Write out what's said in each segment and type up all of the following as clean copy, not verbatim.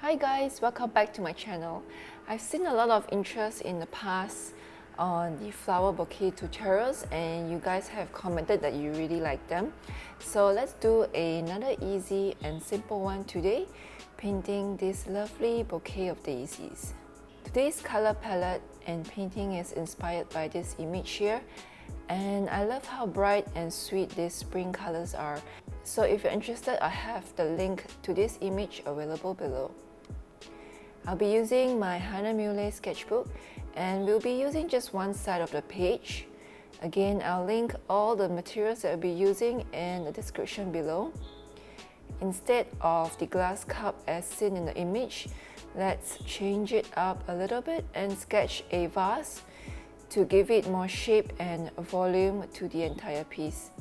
Hi guys, welcome back to my channel. I've seen a lot of interest in the past on the flower bouquet tutorials and you guys have commented that you really like them. So let's do another easy and simple one today, painting this lovely bouquet of daisies. Today's color palette and painting is inspired by this image here, and I love how bright and sweet these spring colors are. So if you're interested, I have the link to this image available below. I'll be using my Hannah Mule sketchbook and we'll be using just one side of the page. Again, I'll link all the materials that I'll be using in the description below. Instead of the glass cup as seen in the image, let's change it up a little bit and sketch a vase to give it more shape and volume to the entire piece.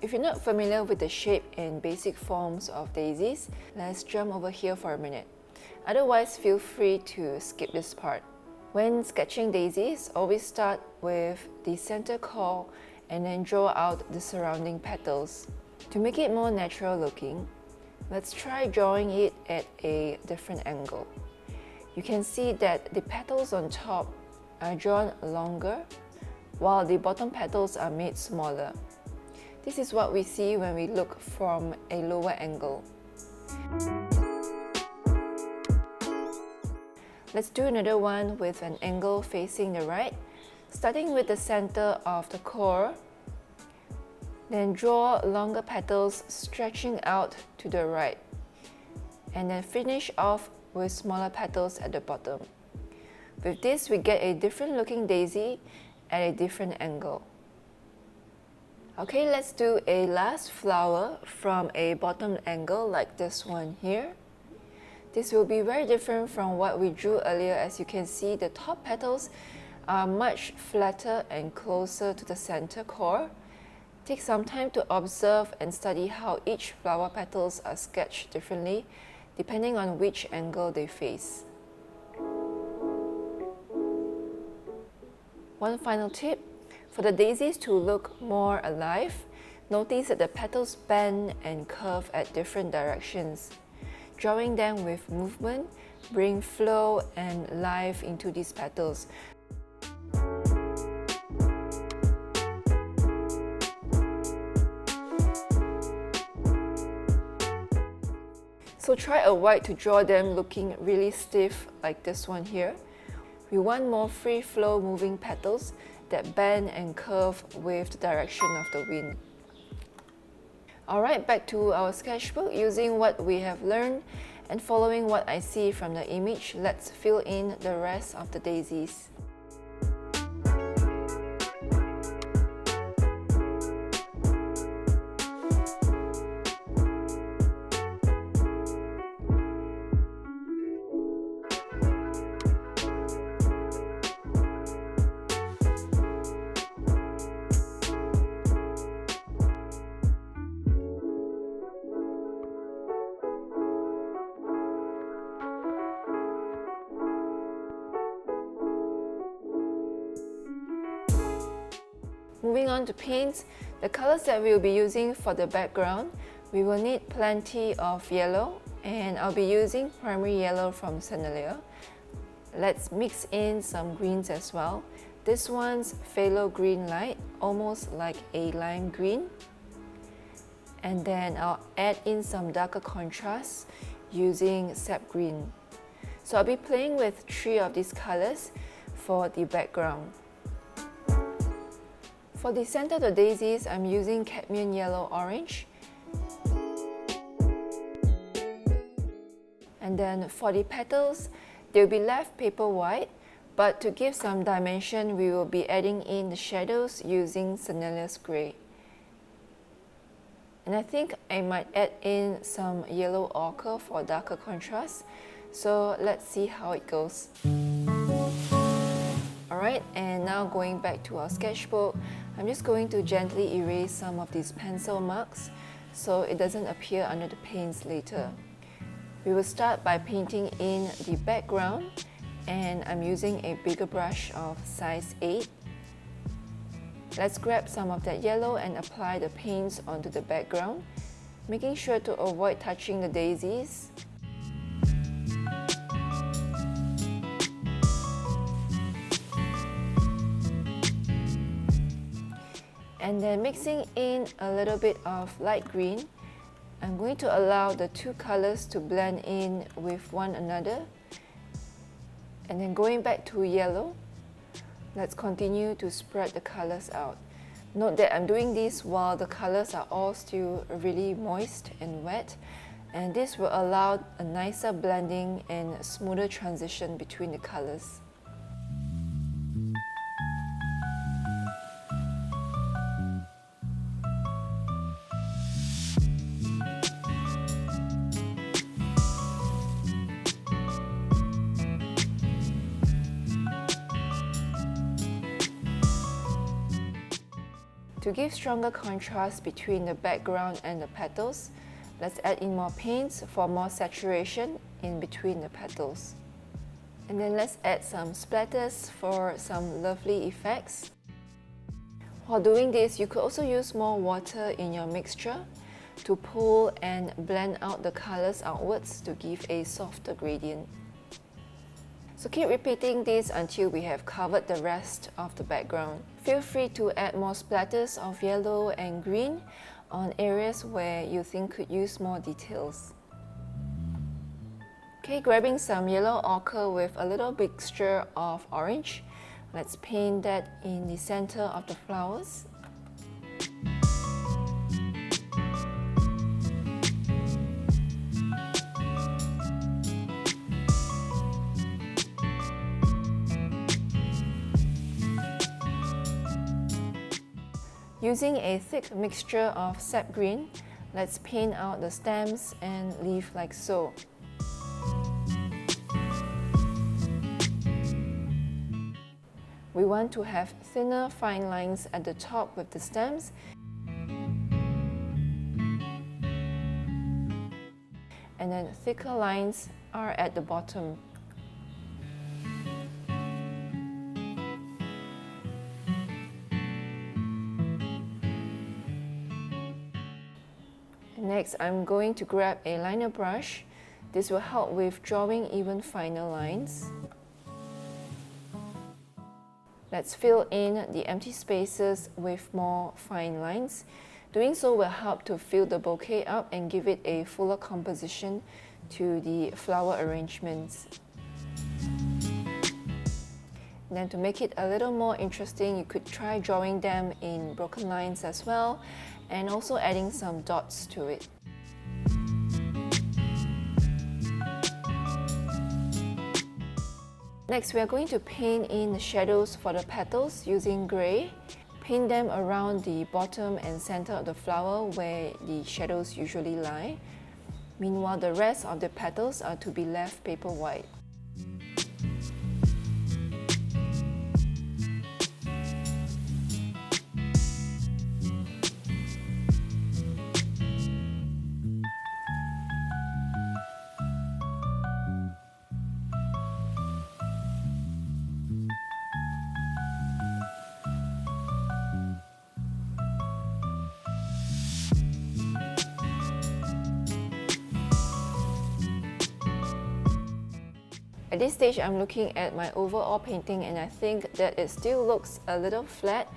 If you're not familiar with the shape and basic forms of daisies, let's jump over here for a minute. Otherwise, feel free to skip this part. When sketching daisies, always start with the center core and then draw out the surrounding petals. To make it more natural looking, let's try drawing it at a different angle. You can see that the petals on top are drawn longer, while the bottom petals are made smaller. This is what we see when we look from a lower angle. Let's do another one with an angle facing the right, starting with the center of the core. Then draw longer petals stretching out to the right, and then finish off with smaller petals at the bottom. With this, we get a different looking daisy at a different angle. Okay, let's do a last flower from a bottom angle like this one here. This will be very different from what we drew earlier. As you can see, the top petals are much flatter and closer to the center core. Take some time to observe and study how each flower petals are sketched differently depending on which angle they face. One final tip. For the daisies to look more alive, notice that the petals bend and curve at different directions. Drawing them with movement bring flow and life into these petals. So try avoid to draw them looking really stiff like this one here. We want more free flow moving petals that bend and curve with the direction of the wind. Alright, back to our sketchbook. Using what we have learned and following what I see from the image, let's fill in the rest of the daisies. Moving on to paints, the colors that we will be using for the background, we will need plenty of yellow, and I'll be using primary yellow from Sennelier. Let's mix in some greens as well. This one's Phthalo green light, almost like a lime green. And then I'll add in some darker contrasts using Sap Green. So I'll be playing with 3 of these colors for the background. For the center of the daisies, I'm using Cadmium yellow orange. And then for the petals, they'll be left paper white, but to give some dimension, we will be adding in the shadows using Sennelier's gray. And I think I might add in some yellow ochre for darker contrast. So let's see how it goes. Alright, and now going back to our sketchbook, I'm just going to gently erase some of these pencil marks so it doesn't appear under the paints later. We will start by painting in the background and I'm using a bigger brush of size 8. Let's grab some of that yellow and apply the paints onto the background, making sure to avoid touching the daisies. And then mixing in a little bit of light green, I'm going to allow the two colors to blend in with one another. And then going back to yellow, let's continue to spread the colors out. Note that I'm doing this while the colors are all still really moist and wet, and this will allow a nicer blending and smoother transition between the colors. To give stronger contrast between the background and the petals, let's add in more paints for more saturation in between the petals. And then let's add some splatters for some lovely effects. While doing this, you could also use more water in your mixture to pull and blend out the colors outwards to give a softer gradient. So keep repeating this until we have covered the rest of the background. Feel free to add more splatters of yellow and green on areas where you think could use more details. Okay, grabbing some yellow ochre with a little mixture of orange, let's paint that in the center of the flowers. Using a thick mixture of Sap Green, let's paint out the stems and leaf like so. We want to have thinner fine lines at the top with the stems, and then thicker lines are at the bottom. Next, I'm going to grab a liner brush. This will help with drawing even finer lines. Let's fill in the empty spaces with more fine lines. Doing so will help to fill the bouquet up and give it a fuller composition to the flower arrangements. Then to make it a little more interesting, you could try drawing them in broken lines as well, and also adding some dots to it. Next, we are going to paint in the shadows for the petals using grey. Paint them around the bottom and center of the flower where the shadows usually lie. Meanwhile, the rest of the petals are to be left paper white. At this stage, I'm looking at my overall painting and I think that it still looks a little flat.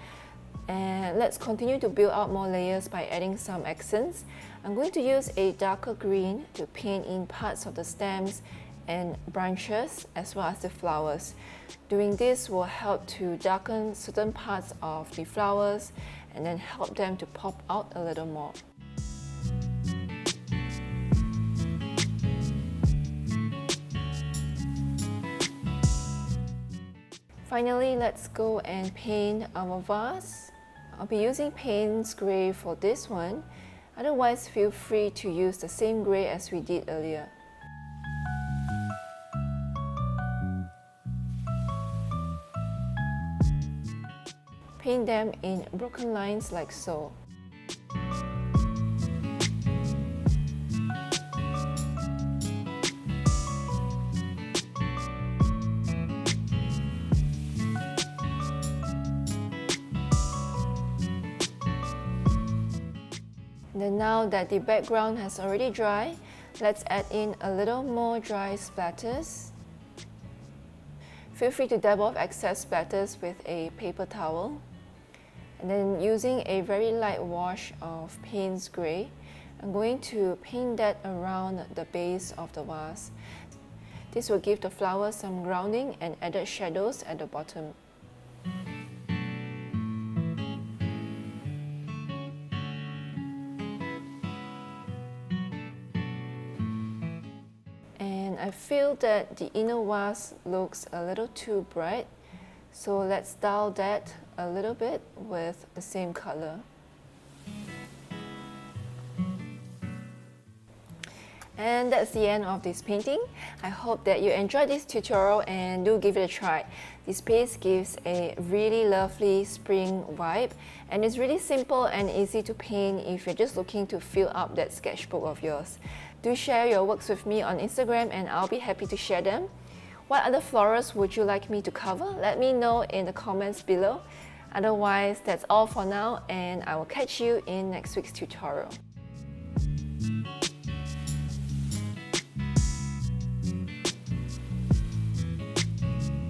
And let's continue to build out more layers by adding some accents. I'm going to use a darker green to paint in parts of the stems and branches as well as the flowers. Doing this will help to darken certain parts of the flowers and then help them to pop out a little more. Finally, let's go and paint our vase. I'll be using Payne's grey for this one. Otherwise, feel free to use the same grey as we did earlier. Paint them in broken lines like so. And then now that the background has already dried, let's add in a little more dry splatters. Feel free to dab off excess splatters with a paper towel. And then using a very light wash of Payne's Grey, I'm going to paint that around the base of the vase. This will give the flowers some grounding and added shadows at the bottom. And I feel that the inner vase looks a little too bright, so let's dull that a little bit with the same color. And that's the end of this painting. I hope that you enjoyed this tutorial and do give it a try. This piece gives a really lovely spring vibe, and it's really simple and easy to paint if you're just looking to fill up that sketchbook of yours. Do share your works with me on Instagram and I'll be happy to share them. What other florals would you like me to cover? Let me know in the comments below. Otherwise, that's all for now, and I will catch you in next week's tutorial.